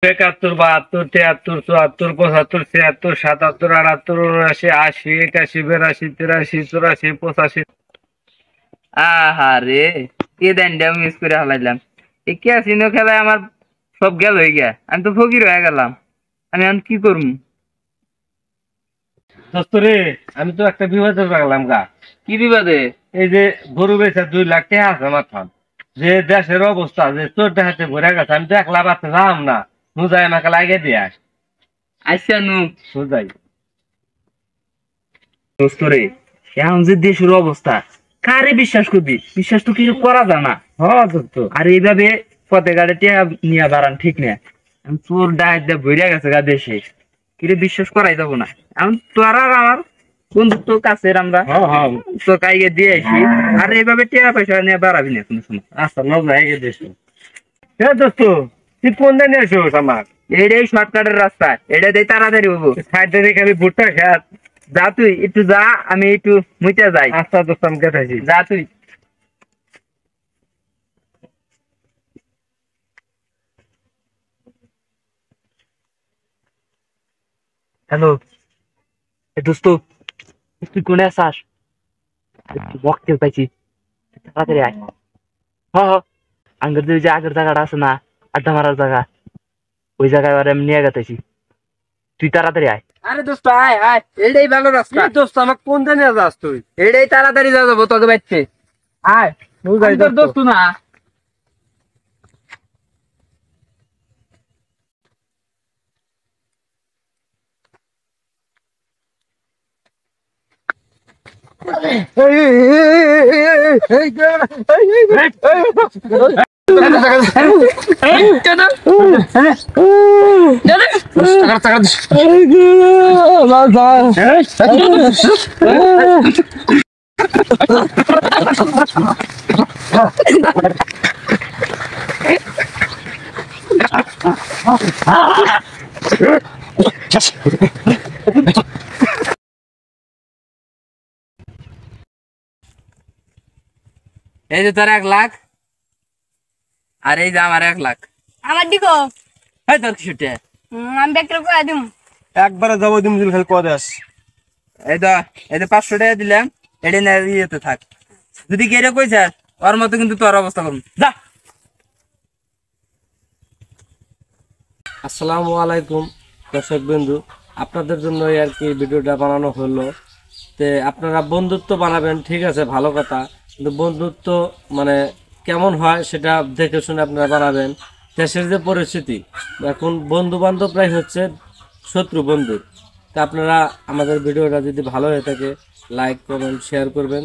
একাত্তর, বাহাত্তর, তিয়াত্তর, চুয়াত্তর, পঁচাত্তর, ছিয়াত্তর, সাতাত্তর, আটাত্তর, উনআশি, আশি, একাশি, বিরাশি, তিরাশি, চুরাশি, পঁচাশি। আহারে এ দেনটা মিস করে হালাইলাম। এই ক্যাসিনো খেলায় আমার সব গেল হয়ে গিয়া, আমি তো ফকির হয়ে গেলাম। আমি এখন কি করবো? দোস্ত রে, আমি তো একটা বিপদে রাখলাম গা। কি বিবাদে? এই যে গরু বেচা 2 লাখ টাকা আছে আমার ঠান। যে দেশের অবস্থা যে চোর হাতে ভরে গেছে, আমি তো একলা বাচ্চা যাম না। নুজাই আমাকে লাগিয়ে দিয়ে আস। আইসা নু নুজাই দোস্ত রে, এখন যে দেশের অবস্থা, কারে বিশ্বাস করবি? বিশ্বাস তো কিছু করা যায় না। হ্যাঁ দোস্ত, আর এইভাবে পথে গাড়ি টিয়া নিয়ে বাড়ান ঠিক না। চোর ডাহাত দিয়ে ভরে গেছে গা দেশে, কিরে বিশ্বাস করাই যাবো না। এখন তোর আর আমার বন্ধুত্ব কাছের, আমরা হ্যাঁ হ্যাঁ, তো কাইগে দিয়ে আসি। আর এইভাবে টিয়া পয়সা নিয়ে বাড়াবি না কোনো সময়। আচ্ছা নুজাই গিয়ে দেশ। হ্যাঁ দোস্ত, তুই কোন দিন এসো আমার? এটাই শর্টকাটের রাস্তা, এটা দিয়ে তাড়াতাড়ি হবো। সাইডে রেখে আমি ভুট্টা খেত। যা তুই একটু যা, আমি একটু মুইতে যাই। আচ্ছা দোস্ত, আমি কেটেছি। যা তুই। হ্যালো দোস্ত, তুই কোনে আসাস? বকতে পাইছি, তাড়াতাড়ি আয়। হ হ, আঙ্গের যে আগের জায়গাটা আছে না, আড্ডা মারার জায়গা, ওই জায়গায় ওরে আমি নিয়ে গেতেছি। তুই তাড়াতাড়ি আয়। আরে দোস্ত আয় আয়, এটাই ভালো রাস্তা। দোস্ত, আমাকে কোন দিনে যাস তুই? এটাই তাড়াতাড়ি যা যাবো তোকে বাইতে। আয়, নুজাই তোর দোস্ত। দোস্ত না। এই যে তোর 1 লাখ, আর এই যে আমার 1 লাখ। আমার দিকো এই তোর কিছুটা, আমি ব্যাগটা করে দিম। একবারে যাবো দিন দিন খালি কদে আস। এই তো, এই যে 500 টাকা দিলাম, এটা নিয়ে ইয়েতে থাক। যদি কেড়ে কই স্যার, ওর মতো কিন্তু তোর অবস্থা করুন, যা। আসসালামু আলাইকুম দর্শক বন্ধু, আপনাদের জন্য আর কি ভিডিওটা বানানো হলো। তে আপনারা বন্ধুত্ব বানাবেন, ঠিক আছে, ভালো কথা, কিন্তু বন্ধুত্ব মানে কেমন হয় সেটা দেখে শুনে আপনারা বানাবেন। দেশের যে পরিস্থিতি এখন, বন্ধু বান্ধবরাই হচ্ছে শত্রু বন্ধু। তা আপনারা আমাদের ভিডিওটা যদি ভালো হয়ে থাকে, লাইক কমেন্ট শেয়ার করবেন।